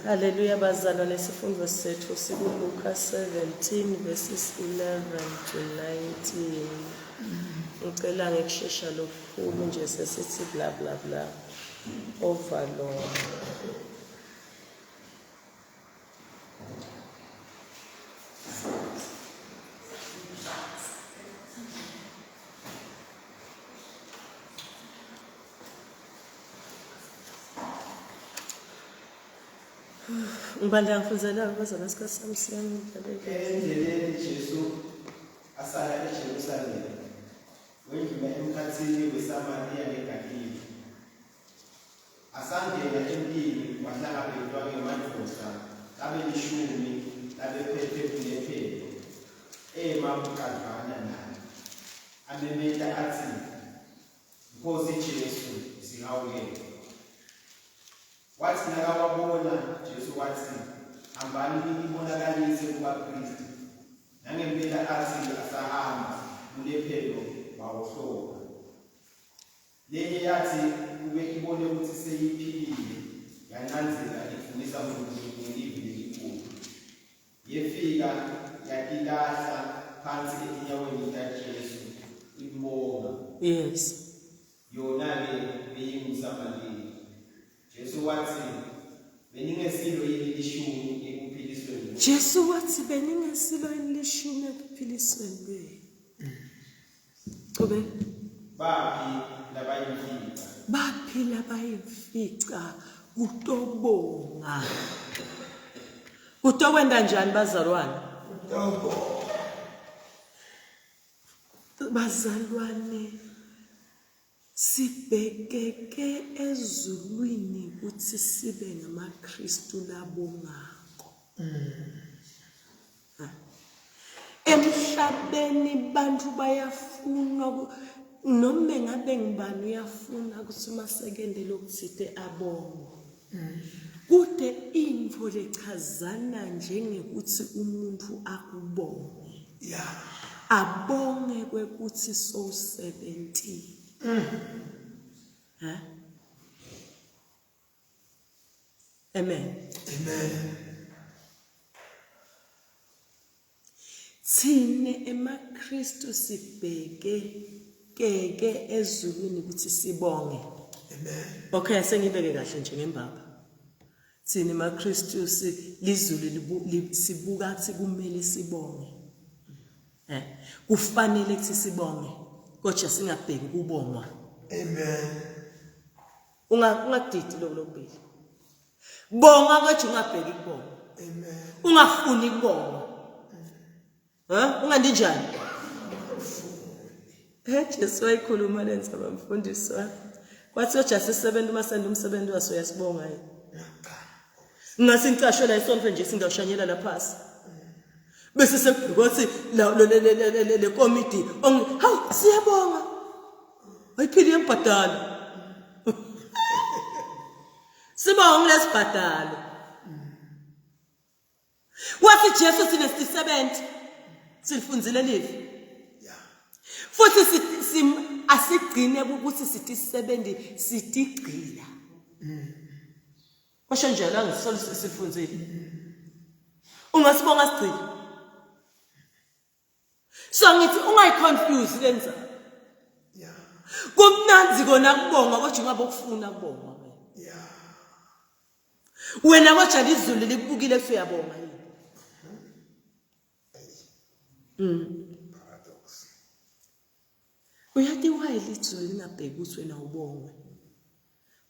Hallelujah. Bazalwane isifundo sethu sikuLuka 17 verses 11 to 19. Ngicela ngekusheshsha lokukhulu nje sesithi bla bla bla overload. Ngibanda ngifuzela bazalwane sikhathi sami endleleni Jesu asala eJerusalema wendlula emkhathini weSamariya neGalile asangena empini wahlangabezwa ngamadoda abelishumi labephethe kulephelo bucadlana naye amemeta athi Nkosi Jesu singawukela. Wathi nakababona Jesu wathi hambani nibonakalise kubaPristi. Nangempela athi asahamba ulephelo bawuhloka. Lenye yathi kube ibone ukuthi seyiphilile yananzela ifundisa ngelivi elikhulu. Yefika yatilahla phansi enyaweni likaJesu ibonga. Yes. Yona-ke beyingumSamariya. Jesu wathi beningesilo yini lishumi ekuphilisweni. Jesu wathi beningesilo yini lishumi ekuphilisweni lwe. Qobe baphi labayimfica kutobonga. Kutokwenda njani bazalwane? Bazalwane sibhekeke ezulwini ukuthi sibe ngamaKristu labongako. Emhlabeni bantu bayafuna noma ngabe ngibani uyafuna ukuthi masekende lokuthide abonge. Kude info lechazana njengekuthi umuntu akubonge. Abonge kwekuthi so 70. Amen. Thine emaKristu sibheke keke ezulwini ukuthi sibonge. Amen. Okay, sengibeke kahle nje ngembaba. Thine emaKristu lizulu sibuka athi kumele sibonge. Kufanele ukuthi sibonge. Kodwa singabheki kubongwa. Amen. Ungakudidi lokubili. Bonga kodwa ungabheki kubonga. Amen. Ungafuni kubonga. Ungandi njani? Jesu wayikhuluma lenza abamfundisi. Kwathi uJesu sebenza umasenda umsebenzi waso yasibonga yini? Ngasicasho la isonto nje singawushanyela la phasi. Bese sekuthi le committee hawu siyabonga. Ayiphili yembadala. Sibonga lesibhadalo. Wathi Jesu sinesisebenzi silifunzile livi. Futhi asigcine ukuthi sithi sisebenzi sitigcila. Kwasho njalo angisolo sifunzile. Ungasibonga sigcile. So ngithi ungayiconfuse lenza. Yeah. Kumnanzi kona kubonga kodwa ungabe ukufuna kubonga wena. Yeah. Wena kodwa izulu likubukile usuyabonga yini? Paradox. Uyathi why litho lingabheki ukuthi wena ubongwe?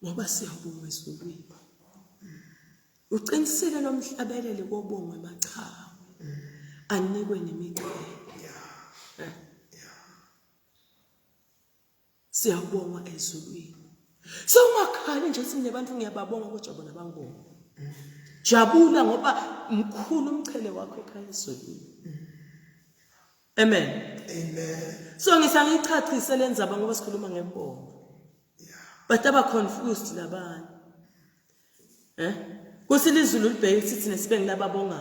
Ngoba siyabonga ezulwini. Uqinisele nomhlabelele kobongwe emachawe. Anikwe nemicebo. Siyabonga ezulwini. So ungakhali nje sithi nebantu ngiyababonga kodwa bona bangibonga. Jabula ngoba mkhulu umchele wakho ekhaya ezulwini. Amen. Amen. So ngisangichachise lenzaba ngoba sikhuluma ngebonga. But aba confused labanye. Kusilizulu libheke sithi nesibe ngilababonga.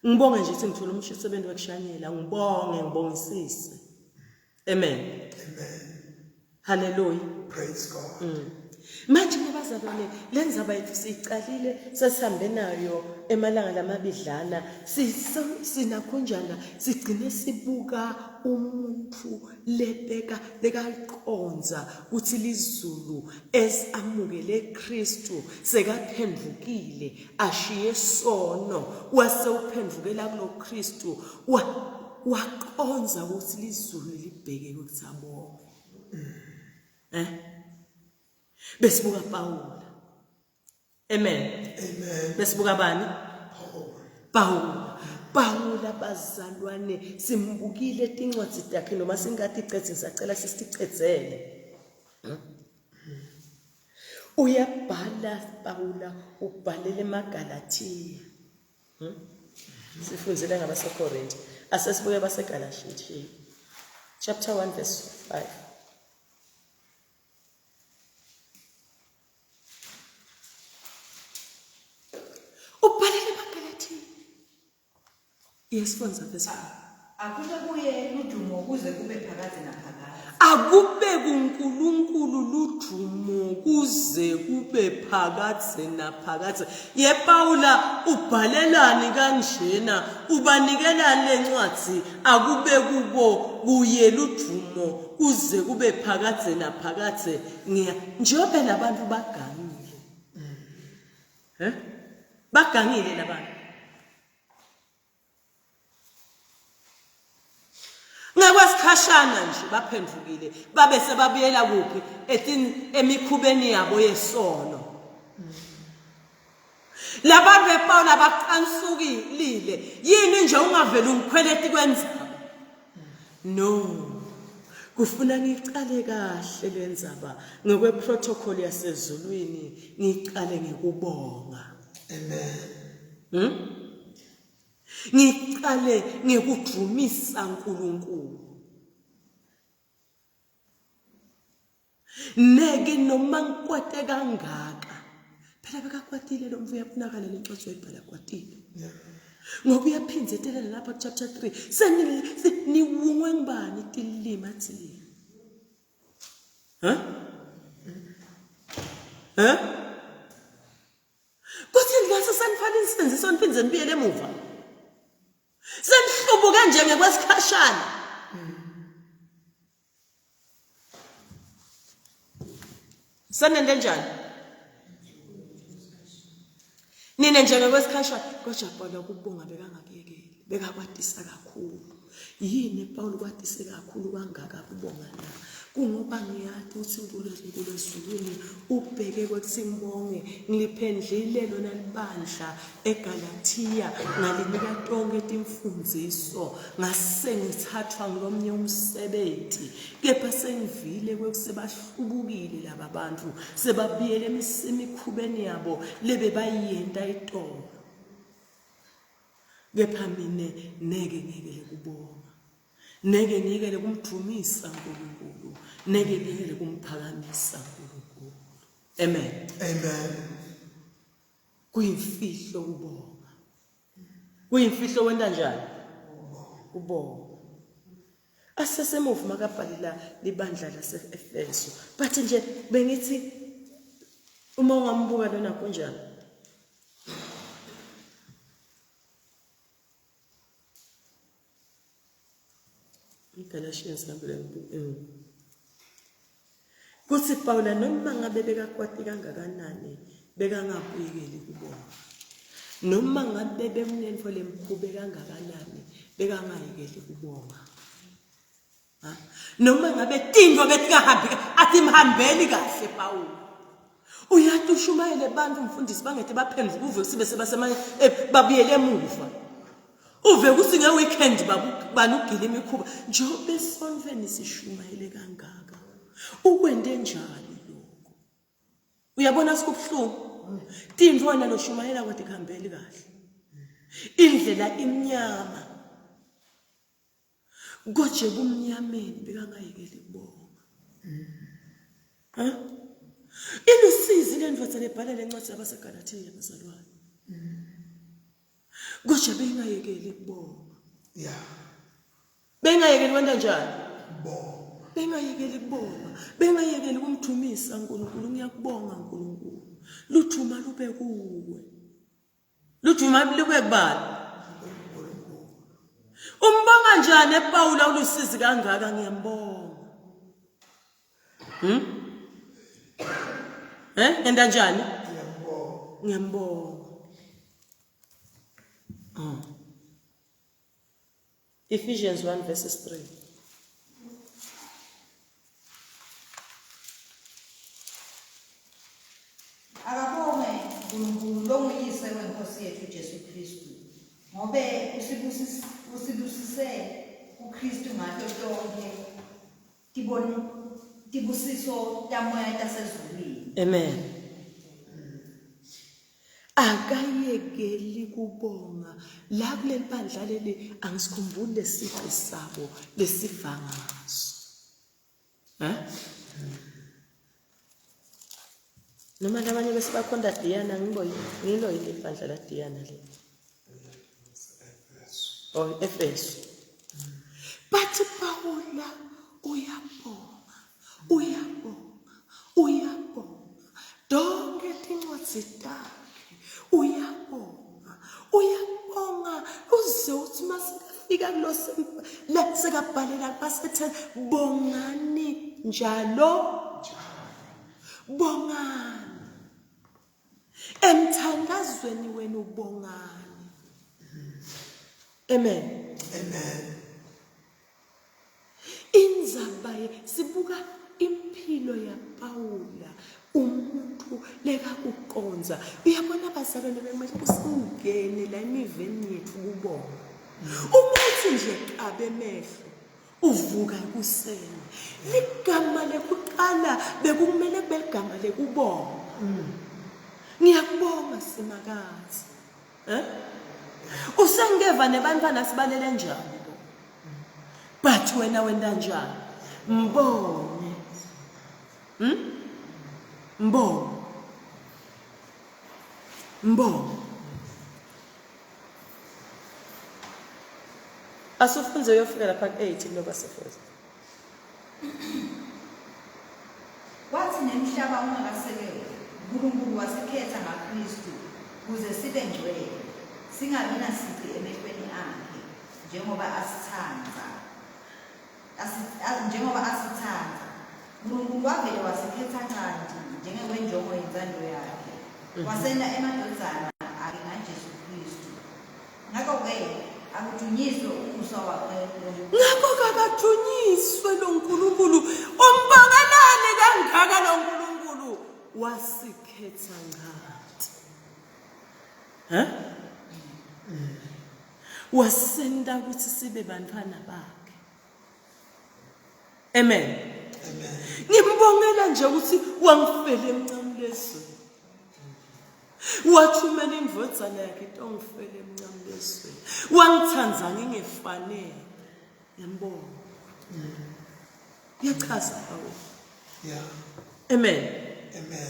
Ngibonga nje ukuthi ngithola umsebenzi wokushanyela, ngibongisise. Amen. Amen. Hallelujah. Praise God. Manje nabazalwane lenzaba yethu sicalile sesihambe nayo emalanga lamabidlana sinakhonjana sigcine sibuka umuntu lebeka lekaqonza ukuthi lizulu esamukele Kristu sekaphendukile ashiye sono wasewuphendukela kulo Kristu waqonza ukuthi lizulu libheke kuthabo. Besibuka Paula. Amen. Amen. Besibuka bani? Paula bazalwane simbukile tincwadi zakhe noma singathi icethe sacela sisicedzele. Uyabhala Paula ubhalele eMagalatia. Sifundzele ngabaseKorinte. Asesibuye abaseGalatians. Chapter 1 verse 5. Ubhalele eMagalatia. Yes, sponsor this one. Akube kuye ludumo kuze kube phakathi naphakathi. Akube kuNkulunkulu ludumo kuze kube phakathi naphakathi. Ye Paula ubhalelani kanjena ubanikelani lencwadi akube kubo kuye ludumo kuze kube phakathi naphakathi njengoba labantu bagangile. Bagangile labantu. Ngakwasikhashana nje baphendukile babe sebabuyela kuphi emikhubeni yabo yesono. Labantu bePaula baqansukile yini nje ungavela ungikhweleti kwenzaba. No. Kufuna ngicale kahle lenzaba ngokweprotocol yasezulwini ngicale ngikubonga. Amen. Ngicale ngikudumisa uNkulunkulu. Neke noma ngikwate kangaka. Phela bekakwatile lo mvuyo yafunakala lencwadi oyibhala kwatile. Ngoba uyaphinzetelela lapha chapter 3. Seniwungwe ngibani tilima thi. Kuthi ngase sanifana insenziso soniphinze nibiyele emuva. Senihlubu kanje ngekwesikhashana. Sanende njani? Nina nje ngekwesikhashana kodwa Paula kubonga bekangakuyekeli bekakwatisa kakhulu. Yini Paul kwatise kakhulu kangaka kubonga na? Kungoba ngiyathi uthi uNkulunkulu ezulwini ubheke kwekusimbonge ngiliphendlile lona libandla eGalatia ngalinika tonke timfundiso ngase ngithathwa ngilomnye umsebenzi kepha sengivile kwekusebahlubukile laba bantu sebabiyele emikhubeni yabo lebe bayiyenta itolo kepha mina neke ngikele kubonga neke ngikele kumdumisa uNkulunkulu neke ngikele kumphakamisa uNkulunkulu. Amen. Amen. Kuyimfihlo kubonga. Kuyimfihlo wenda njani? Kubonga. Asesemuva makabhalela libandla lase-Efeso. But nje bengithi uma ungambuka lona kunjani? Galatians ngabele kuthi Paula noma ngabe bekakwati kangakanani bekangabuyekeli kubona noma ngabe bekunenfo lemkhube kangakanani bekangayekeli kubonga noma ngabe tindlo betikahambi athi mhambeli kahle Paula uyathi ushumayele abantu umfundisi bangete baphendula uve sibe sebasema babuyele emuva uve kusinge weekend banugila imikhuba njobe sonveni sishumayele kangaka ukwende njani lokho uyabona sikubuhlungu tindlwana lo shumayela kwathi khambeli kahle indlela imnyama goje kumnyameni bekangayekeli kubonga ilusizi lendvodza lebhala lencwadi yabaseGalatia bazalwane goje bengayekeli kubonga bengayekeli kwenta njani bengayekeli kubonga bengayekeli kumthumisa uNkulunkulu ngiyakubonga uNkulunkulu luthuma lube kuwe luthuma lube kubani umbonga njani ePaula ulusizi kangaka ngiyambonga enda njani ngiyambonga Ephesians 1 verses 3 akabonge uNkulunkulu lomuyise wenkosi yethu Jesu Kristu ngobe usibusise uKristu ngato tonke tibusiso tamoya tasezulwini amen akayekeli kubonga la kuleli bandla leli angisikhumbuli lesiqi sabo lesivangazo noma labanye bese bakhonda Diana ngilo yile bandla la Diana le Efeso bathi Paula uyabonga donke tincwadi takhe uyabonga uze uthi masifika kulo la sekabhalela basethe bongani njalo bongani emthandazweni wena ubongani amen inzaba sibuka impilo yaPaula umuntu leka kuqonza uyabona bazalwane bemele kusingene la imiveni yethu kubonga umuthi nje qabe emehlo uvuka ekuseni ligama lekuqala bekumele beligama lekubonga ngiyakubonga simakazi usengeva nebantwana sibalele njani but wena wenda njani mbone mbone asufunze uyofika lapha ku8 ngoba sefuza wathi nemhlaba ungakasekelwa uNkulunkulu wasikhetha ngaKristu kuze sibe ngcwele singabi nasici emehlweni akhe njengoba asithanda uNkulunkulu wavele wasikhetha kanti njengokwenjongo yenzando yakhe wasenda emadodana akhe ngaJesu Kristu ngakho-ke akudunyiswe umusa wakhe ngakho akadunyiswe lo Nkulunkulu umbangalane kangaka lo Nkulunkulu wasikhetha ngathi wasenda ukuthi sibe bantwana bakhe amen ngimbongela nje ukuthi wangifele emncamlezweni wathumela indvodzana yakhe tongifele emncamlezweni wangithandza ngingefanele yambonga yachaza hawo amen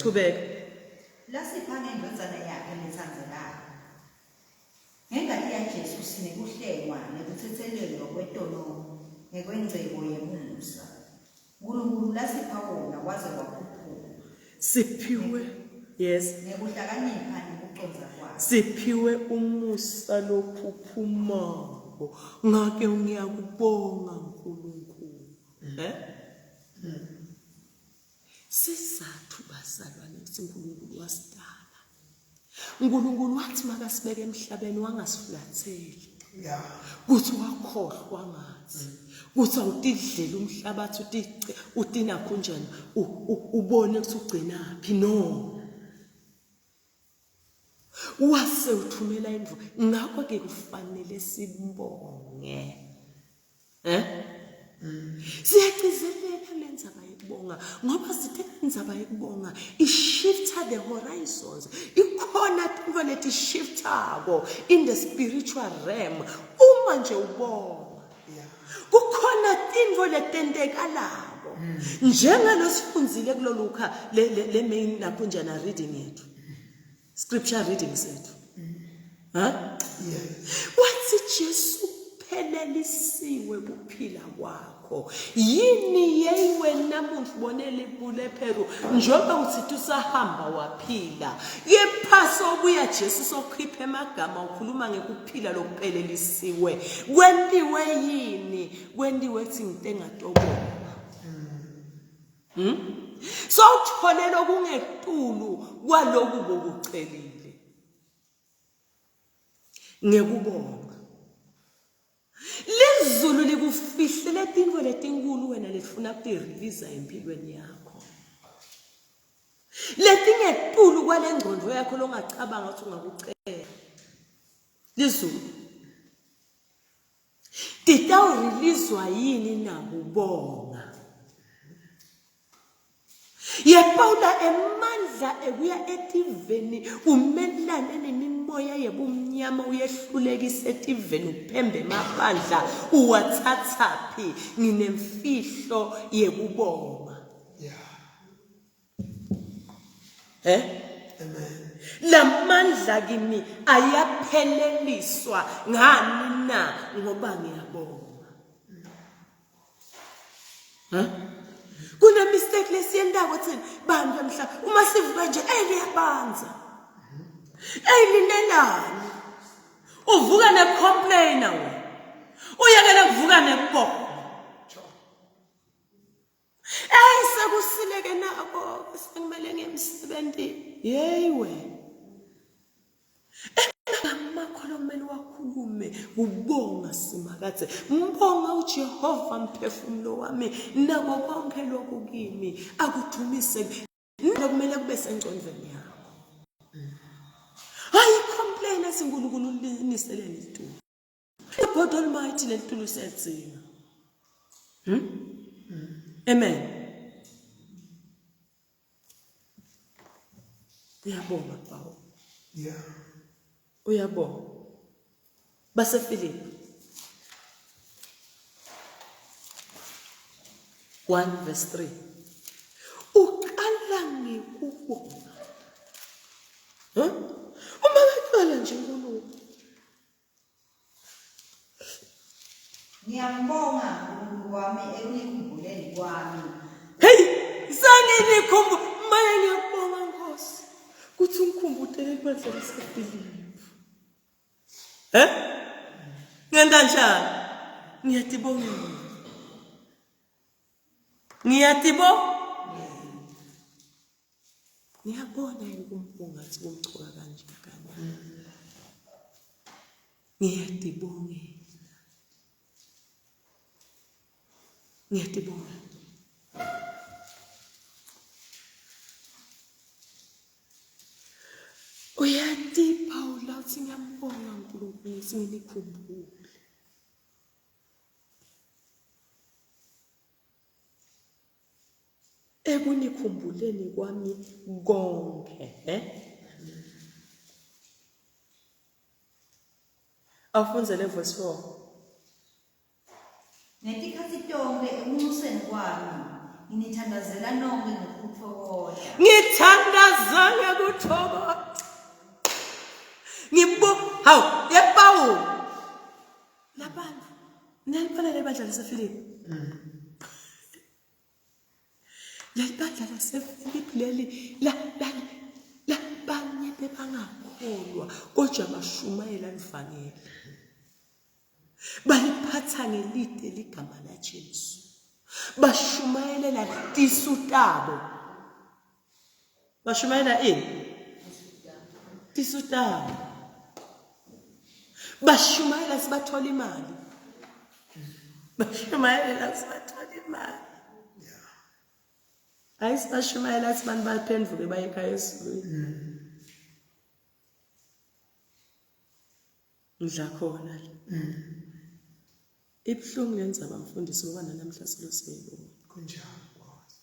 qhubeka lasipha ngendvodzana yakhe lethandzekayo ngengati yaJesu sinekuhlengwa nekuthethelelwa kwetono ngekwengcebo yemusa uNkulunkulu lasipha wona waze waphuphuka siphiwe yes ngekuhlakanipha nokuconza kwakhe siphiwe umusa lophuphuma wabo. Ngake ngiyakubonga uNkulunkulu. Sizathu bazalwane uNkulunkulu wasidala. uNkulunkulu wathi makasibeke emhlabeni wangasifulatheli. Yeah. Kuthi wakhohlwa ngathi. Kuthi awutidlela umhlabathi utina kunjani ubone ukuthi ugcinaphi no. Wase uthumela imvula. Ngakho ke kufanele sibonge. Siyacizelela lenzaba yekubonga ngoba sithe lenzaba yekubonga ishifta the horizons. Ikhona into leti shiftako in the spiritual realm uma nje ubonga. Kukhona into letentekalako njengalo sifunzile kuloluka le main nakunjana reading yethu. Scripture reading sethu. Wathi Jesu phelelisiwe kuphila kwakho. Yini yeyiwe namuntu bonele bulephero njoba uthi usahamba waphila. Yephaso obuya Jesu sokhipha emagama ukhuluma ngekuphila lokuphelelisiwe. Kwendiwe yini? Kwendiwe ethi into engatobona. So utholela kungetulu kwaloku bokucelile. Ngekubonga. Lezulu likufihle letinto letinkulu wena lefuna ukurelease empilweni yakho. Letingetulu kwalengqondo yakho longacabanga ukuthi ungakucela. Lezulu. Titawureleaswa yini nakubonga? Yepaula emandla ekuya etiveni umelane nemimoya yebumnyama uyehlulekisa etiveni uphembe amabandla uwathathaphi nginemfihlo yekubonga. Amen. Lamandla kimi ayapheleliswa ngani na ngoba ngiyabonga. Kuna mistake lesiyendako thina bantu emhlabeni uma sivuka nje liyabanza. Linelani. Uvuka necomplainer wena. Uyakela kuvuka nekubonga. Sekusileke nako sengimele ngemsebenzi. Yeyiwe. Amakhono kumele wakhulume ubonga simakathe. Mbonga uJehova mphefumulo wami nako konke lokhu kimi akudumise nokumele kube sengcondweni yakho. Hayi complain asinkulunkulu liniselele itulu. God Almighty letulu setsinga. Amen. Uyabonga Paul. Yeah. Uyabonga. Base Philip 1:3. Uqala ngekubonga. Uma ngaqala nje uNkulunkulu. Ngiyambonga uNkulunkulu wami ekunikhumbuleni kwami. Hey, sanginikhumbu manje ngiyabonga Nkosi. Kuthi ungikhumbule ibandla lasePhilippi. Ngenda njani? Ngiyatibonga. Ngiyabona ukumbonga athi kumchuka kanje kanye. Ngiyatibonga. Uyati Paula uthi ngiyambonga uNkulunkulu singinikhumbule. Ekunikhumbuleni kwami konke, Afundzele verse 4. Ngetikhathi tonke ekunuseni kwami nginithandazela nonke ngokuthokoza. Ngithandaza ngokuthokoza. Hawu, yePaul. Labantu. Nalibhala lebandla lasePhilippi. Lebandla lasePhilippi leli la banye bebangakholwa kodwa bashumayela ivangeli. baliphatha ngelide ligama laJesu, bashumayelela tisutabo. Bashumayela ini? Tisutabo. Bashumayela sibathola imali. Bashumayela sibathola imali. Ayisibashumayela sibantu baphendvuke baye ekhaya esizulwini. Ngidla khona la. Ibhlungu lenza abamfundisi ngoba namhla seloseyibona. Kunjalo kwazi.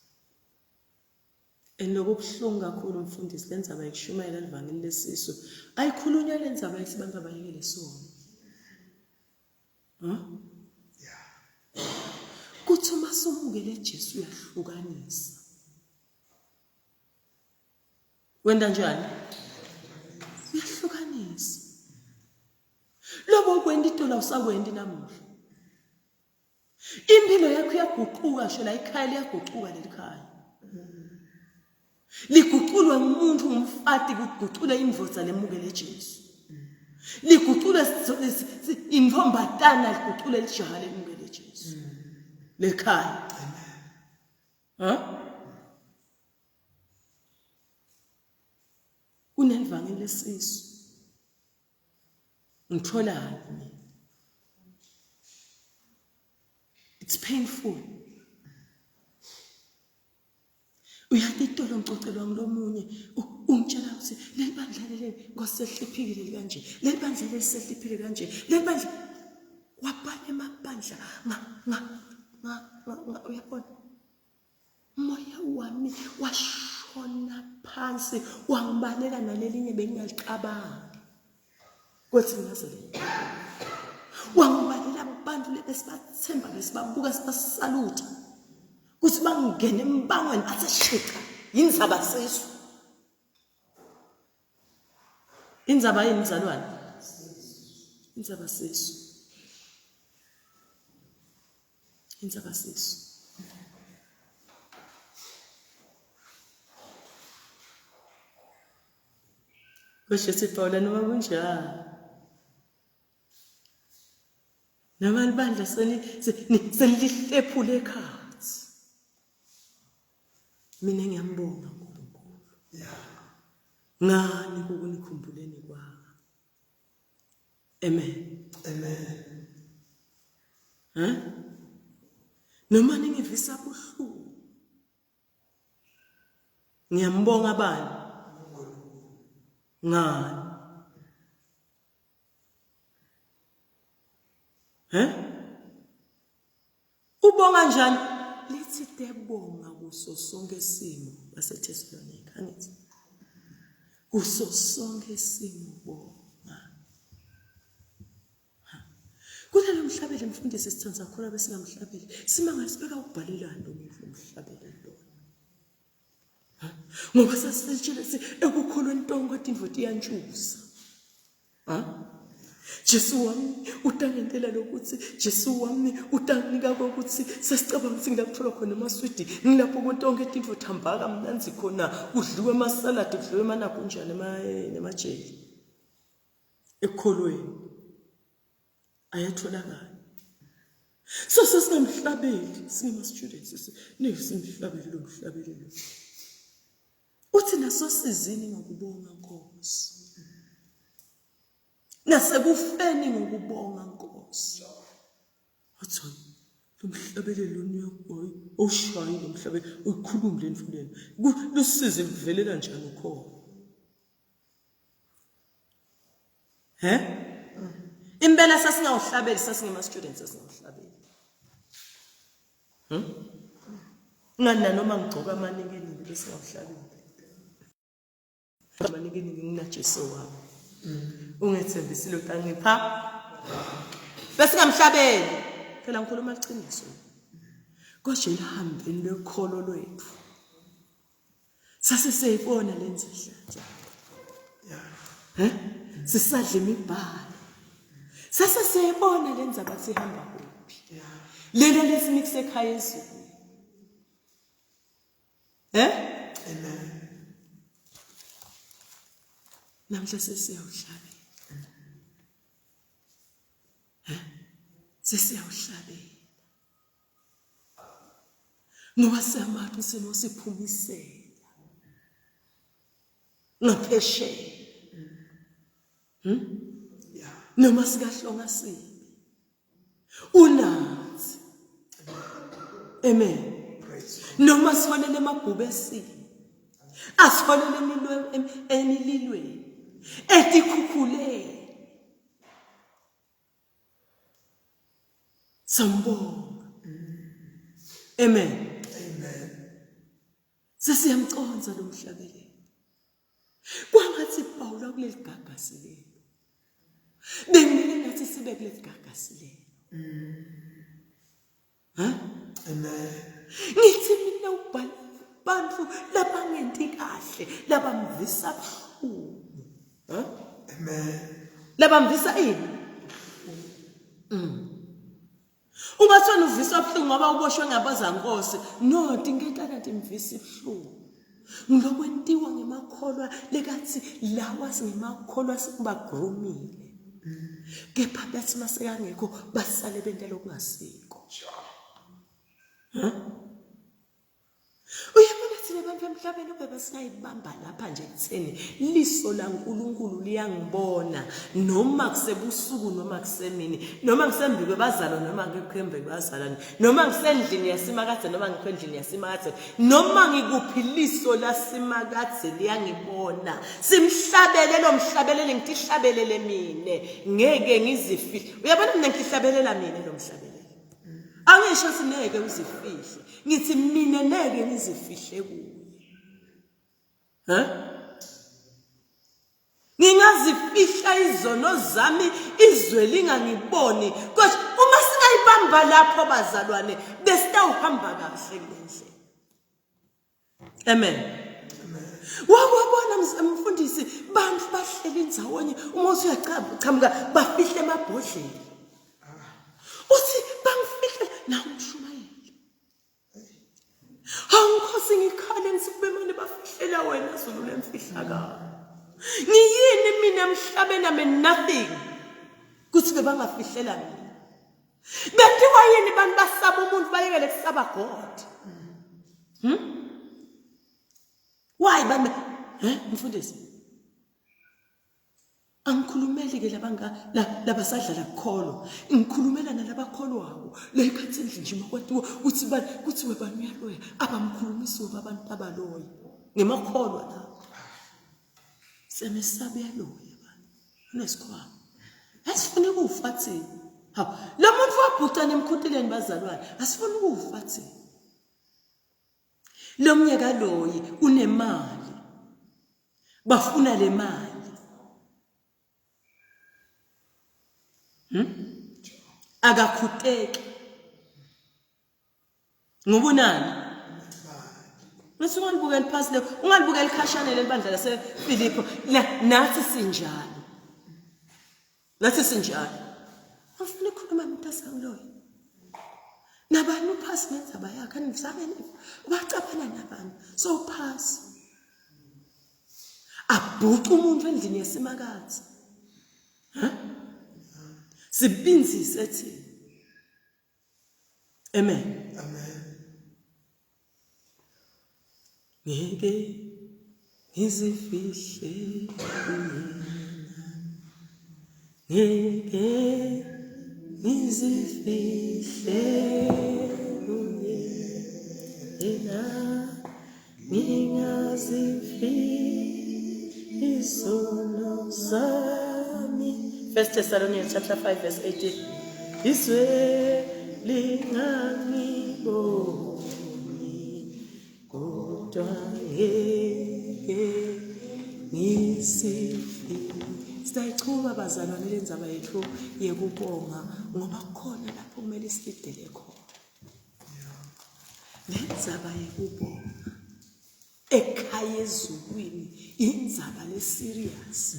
Enokubuhlungu kakhulu umfundisi lenza abayishumayela livangeli lesisu. Ayikhulunywa lenza abayisibantu abayekele sona. Kuthi uma somukele Jesu uyahlukanisa. Wenda njani? Uyahlukanisa. Lobo kwenda itola usakwendi namuhla. Impilo yakho iyaguquka shela ikhaya liyaguquka lelikhaya. Liguqulwa umuntu umfati kuguqula indvodza lemukele Jesu. Liguqula intombatana liguqula ijaha lemukele Jesu. Lekhaya. Kunelivangeli lesisu. Ngitholani mina. It's painful. Uyatitolo ngicocela ngilomunye ungitshela ukuthi leli bandla leli ngosehliphikile kanje. Leli bandla leli sehliphile kanje. Leli bandla wabhala emabandla uyabona. Moya wami washona phansi wangibalela nalelinye bengingalicabanga. Kwathi ngazele. Wangibalela abantu lebesibathemba besibabuka sibasaluta. Kuthi bangene embangweni athashika indzaba sesu. Indzaba yini mzalwane? Indzaba sesu. Indzaba sesu. Kusho sipawula noma kunjani. Namal bandla senilihlephule ekhathi. Mina ngiyambonga uNkulunkulu. Ngani ukunikhumbuleni kwami. Amen. Noma ningivisa buhlungu. Ngiyambonga bani? Ngani? Ubonga njani? Lithi tebonga kuso sonke isimo baseThessalonika, angithi. Kuso sonke isimo bonga. Kulelo mhlabele mfundisi sithanda kakhulu besingamhlabeli. Simanga sibeka ukubhalelana lomuntu umhlabele lo. Ngoba sasitshela ekukholweni tonke kodwa indvodza iyantshusa. Jesu wami utangentela lokuthi Jesu wami utanginika ukuthi sesicabanga ukuthi ngilakuthola khona emaswidi ngilapho konke into thambaka mnanzi khona udliwe amasaladi udliwe mana kunjani nemajeli ekholweni ayatholakala. So sesingamhlabeli singama students simhlabeli lo mhlabeli lo. Uthi naso sizini ngokubonga Nkosi. Nasekufeni ngokubonga Nkosi. Athi lo mhlabeli lo niyakuyi oshayi lo mhlabeli ukhuluma le mfundeni. Lusize kuvelela njani ukhona. Impela sasingawuhlabeli sasingema students sasingawuhlabeli. Ngana noma ngigcoka amaningi bese ngawuhlabeli. Amaningi ngina Jesu wami. Ungethembisile utangipha. Bese ngamhlabeli. Phela ngikhuluma iqiniso. Kodwa elihambeni lekholo lwethu. Sase seyibona lenzihla. Sisadla imibhalo. Sase seyibona lenza bathi ihamba kuphi. Lelo lesinikise ekhaya ezweni. Amen. Namhla sesiyawuhlabela. sesiyawuhlabela ngoba siyamathu sinosiphumisela ngaphesheya noma sikahlonga sibi unathi amen noma sifanele emabhube esibi asifanele emililweni etikhukhuleni sambonga amen sesiyamconza lo mhlabelelo kwangathi Pawulo kuleli gagasilelo bengile ngathi sibe kuleli gagasilelo Amen. ngithi mina ubhala bantu labangenti kahle labamvisa buhlungu Amen. labamvisa ini ungathona uvisa buhlungu ngoba uboshwe ngabazankosi no dingetana timvisa ibuhlungu ngilokwentiwa ngemakholwa lekathi lawa singemakholwa sikubagrumile kepha bathi masekangekho basale bentela okungasiko uyabona thina abantu emhlabeni ube singayibamba lapha nje ekutheni liso laNkulunkulu liyangibona noma kusebusuku noma kusemini noma ngisembike bazalo noma ngikhembe bazalwane noma ngisendlini yasimakathe noma ngikhwendlini yasimakathe noma ngikuphi liso lasimakathe liyangibona simhlabelele lo mhlabelele ngihlabelele mine ngeke ngizifihle uyabona mina ngihlabelela mine lo mhlabelele angisho sineke uzifihle ngithi mina neke ngizifihle kuye ngingazifihla izono zami izwe lingangiboni kodwa uma singayibamba lapho bazalwane besitawuhamba kahle ngendlela amen wabona mfundisi bantu bahleli ndzawonye uma usuyachamuka bafihle emabhodlela uthi bangifihle nawe umshumayeli angikhosi ngikhale ngisukube manje bafihlela wena zulu lemfihlakalo ngiyini mina emhlabeni ame nothing kuthi bebangafihlela mina bethiwa yini bantu basaba umuntu bayekele kusaba God why bami mfundisi angikhulumeli ke labasadlala kukholo ngikhulumela nalabakholwayo leyikhathi endlini kwathiwa uthi kuthiwe bani uyaloya abamkhulumisi abantu abaloya ngemakholwa la semesabe yaloya bani unesikhwama asifuni ukufa thina lo muntu wabhucana emkhutileni bazalwane asifuni ukufa thina lo mnyaka loyi unemali bafuna le mali akakhuteki ngobunani Ngithi ungalibukeli phansi le ungalibukeli khashane lebandla laseFilipo nathi sinjalo afuna ukukhuluma mntasangiloyo nabani uphasi ngenzaba yakhe anizame ubacabana nabani so phasi abhuqa umuntu endlini yesimakathe sibinzise thina amen ngeke ngizifihle ngeke ngizifihle yena ngingazifihli izono zami 1 Thessalonians chapter 5 verse 18 izwe lingangiboni kodwa ngeke ngisifihle siyayichuma bazalwane lenzaba yethu yekubonga ngoba khona lapho kumele sidele khona lenzaba yekubonga ekhaya ezulwini inzaba le serious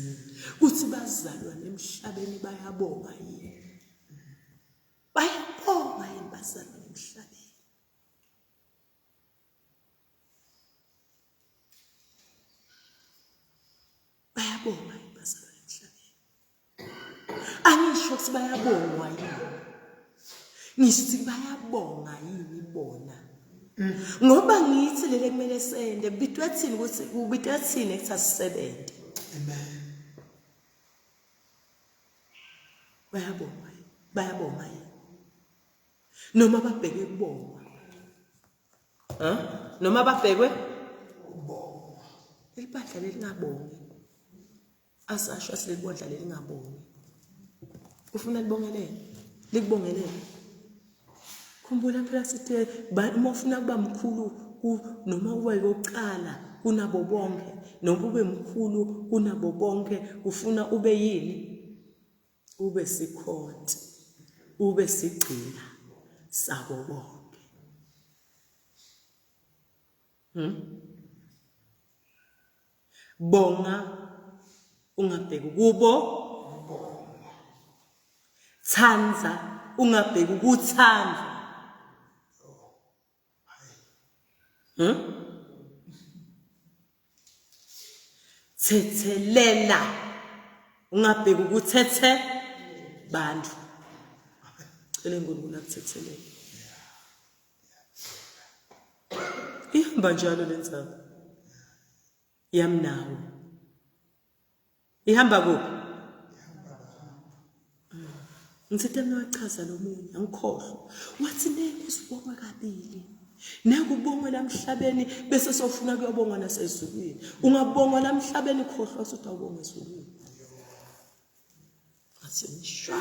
kuthi bazalwane emhlabeni bayabonga yini bayabonga yini bazalwane emhlabeni bayabonga yini bazalwane emhlabeni angisho ukuthi bayabongwa yini ngisho bayabonga yini bona ngoba ngithi lele kumele sende bitwe thini ukuthi ubitwe thini ekuthasisebenze Amen. bayabonga yini noma babheke kubonga noma babhekwe Ubonga. ilibandla lelingabongi asasho silibondla lelingabongi ufuna libongelele likubongelele khumbula phela sithi uma ufuna kuba mkhulu noma ube yokuqala kunabo bonke noma ube mkhulu kunabo bonke ufuna ube yini ube sikhonti ube sigcina sabo bonke bonga ungabheki kubo thanza ungabheki ukuthanda thethelela ungabheki ukuthethe bantu cela uNkulunkulu akuthethelele ihamba njalo lensaba yamnawo ihamba kuphi ngithethe ngachaza lo munye angikhohlwa wathi nenizwe ubongwe kabili nakubongwa lamhlabeni bese sofuna kuyobongwa nasezulwini ungabongwa lamhlabeni khohlwa ukuthi awubonge ezulwini athi ngishwa